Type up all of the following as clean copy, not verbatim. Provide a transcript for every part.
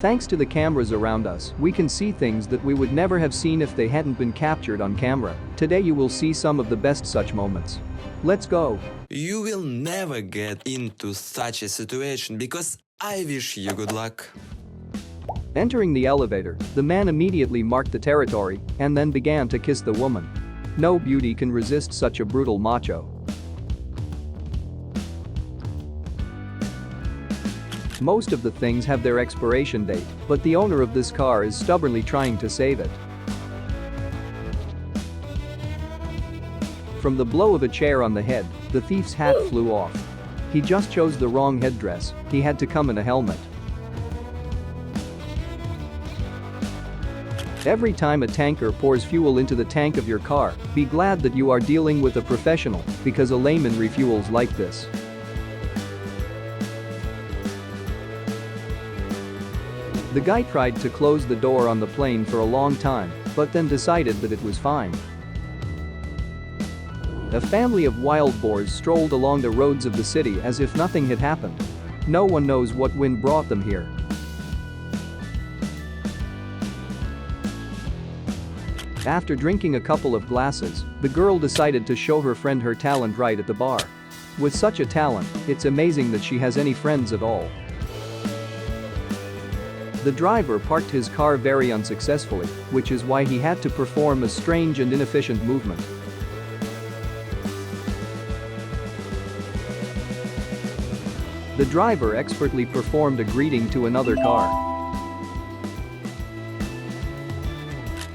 Thanks to the cameras around us, we can see things that we would never have seen if they hadn't been captured on camera. Today you will see some of the best such moments. Let's go. You will never get into such a situation because I wish you good luck. Entering the elevator, the man immediately marked the territory and then began to kiss the woman. No beauty can resist such a brutal macho. Most of the things have their expiration date, but the owner of this car is stubbornly trying to save it. From the blow of a chair on the head, the thief's hat flew off. He just chose the wrong headdress, he had to come in a helmet. Every time a tanker pours fuel into the tank of your car, be glad that you are dealing with a professional, because a layman refuels like this. The guy tried to close the door on the plane for a long time, but then decided that it was fine. A family of wild boars strolled along the roads of the city as if nothing had happened. No one knows what wind brought them here. After drinking a couple of glasses, the girl decided to show her friend her talent right at the bar. With such a talent, it's amazing that she has any friends at all. The driver parked his car very unsuccessfully, which is why he had to perform a strange and inefficient movement. The driver expertly performed a greeting to another car.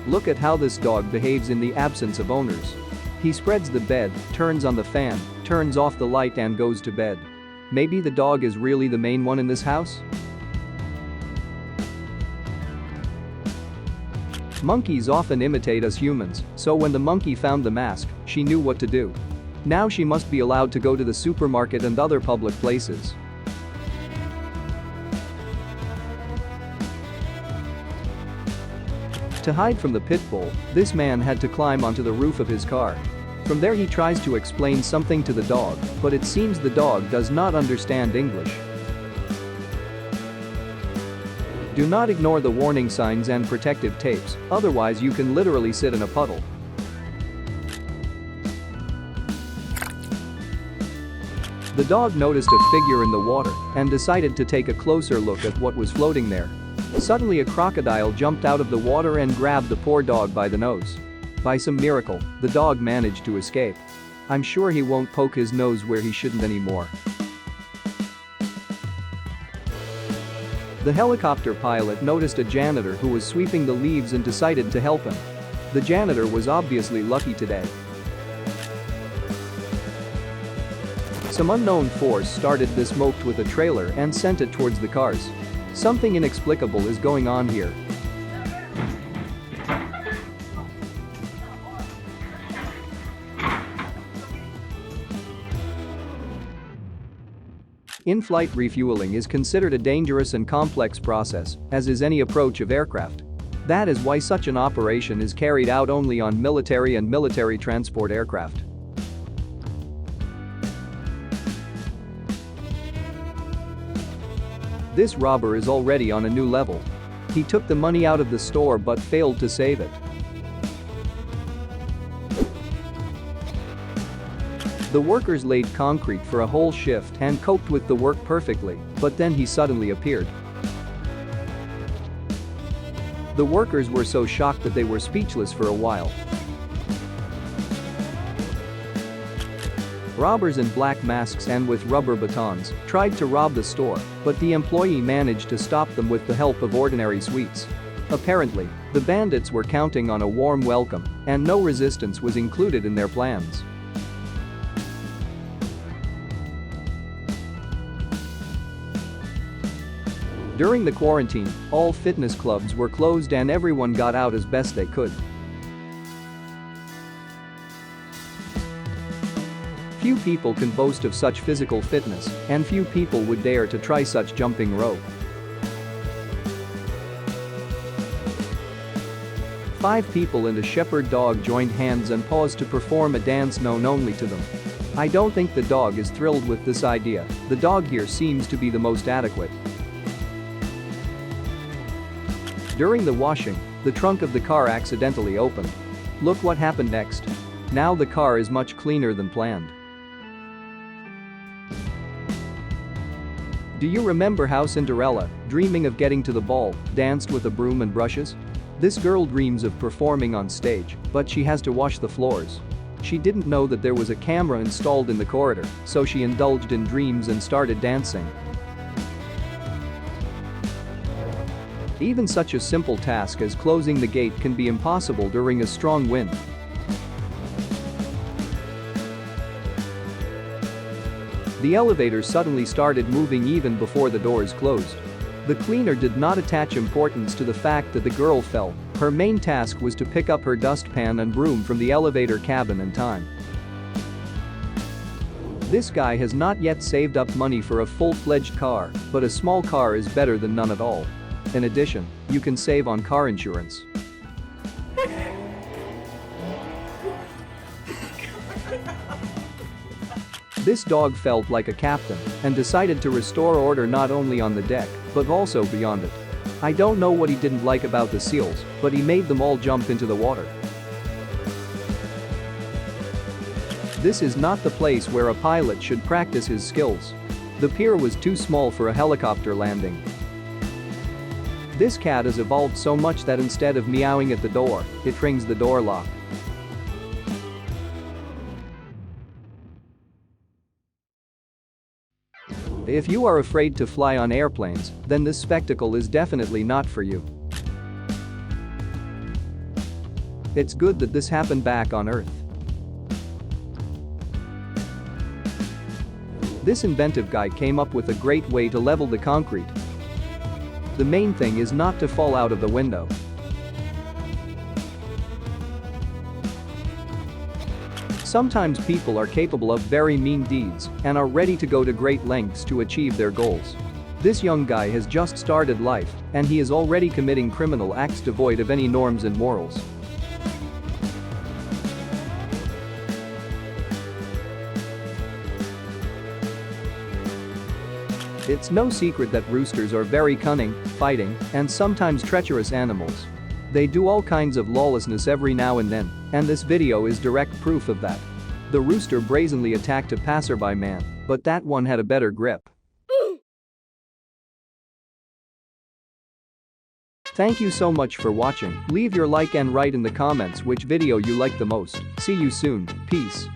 Look at how this dog behaves in the absence of owners. He spreads the bed, turns on the fan, turns off the light and goes to bed. Maybe the dog is really the main one in this house? Monkeys often imitate us humans, so when the monkey found the mask, she knew what to do. Now she must be allowed to go to the supermarket and other public places. To hide from the pit bull, this man had to climb onto the roof of his car. From there he tries to explain something to the dog, but it seems the dog does not understand English. Do not ignore the warning signs and protective tapes, otherwise you can literally sit in a puddle. The dog noticed a figure in the water and decided to take a closer look at what was floating there. Suddenly a crocodile jumped out of the water and grabbed the poor dog by the nose. By some miracle, the dog managed to escape. I'm sure he won't poke his nose where he shouldn't anymore. The helicopter pilot noticed a janitor who was sweeping the leaves and decided to help him. The janitor was obviously lucky today. Some unknown force started this smoke with a trailer and sent it towards the cars. Something inexplicable is going on here. In-flight refueling is considered a dangerous and complex process, as is any approach of aircraft. That is why such an operation is carried out only on military and military transport aircraft. This robber is already on a new level. He took the money out of the store but failed to save it. The workers laid concrete for a whole shift and coped with the work perfectly, but then he suddenly appeared. The workers were so shocked that they were speechless for a while. Robbers in black masks and with rubber batons tried to rob the store, but the employee managed to stop them with the help of ordinary sweets. Apparently, the bandits were counting on a warm welcome, and no resistance was included in their plans. During the quarantine, all fitness clubs were closed and everyone got out as best they could. Few people can boast of such physical fitness, and few people would dare to try such jumping rope. 5 people and a shepherd dog joined hands and paused to perform a dance known only to them. I don't think the dog is thrilled with this idea. The dog here seems to be the most adequate. During the washing, the trunk of the car accidentally opened. Look what happened next. Now the car is much cleaner than planned. Do you remember how Cinderella, dreaming of getting to the ball, danced with a broom and brushes? This girl dreams of performing on stage, but she has to wash the floors. She didn't know that there was a camera installed in the corridor, so she indulged in dreams and started dancing. Even such a simple task as closing the gate can be impossible during a strong wind. The elevator suddenly started moving even before the doors closed. The cleaner did not attach importance to the fact that the girl fell. Her main task was to pick up her dustpan and broom from the elevator cabin in time. This guy has not yet saved up money for a full-fledged car, but a small car is better than none at all. In addition, you can save on car insurance. This dog felt like a captain and decided to restore order not only on the deck, but also beyond it. I don't know what he didn't like about the seals, but he made them all jump into the water. This is not the place where a pilot should practice his skills. The pier was too small for a helicopter landing. This cat has evolved so much that instead of meowing at the door, it rings the door lock. If you are afraid to fly on airplanes, then this spectacle is definitely not for you. It's good that this happened back on Earth. This inventive guy came up with a great way to level the concrete. The main thing is not to fall out of the window. Sometimes people are capable of very mean deeds and are ready to go to great lengths to achieve their goals. This young guy has just started life and he is already committing criminal acts devoid of any norms and morals. It's no secret that roosters are very cunning, fighting, and sometimes treacherous animals. They do all kinds of lawlessness every now and then, and this video is direct proof of that. The rooster brazenly attacked a passerby man, but that one had a better grip. Thank you so much for watching. Leave your like and write in the comments which video you like the most. See you soon. Peace.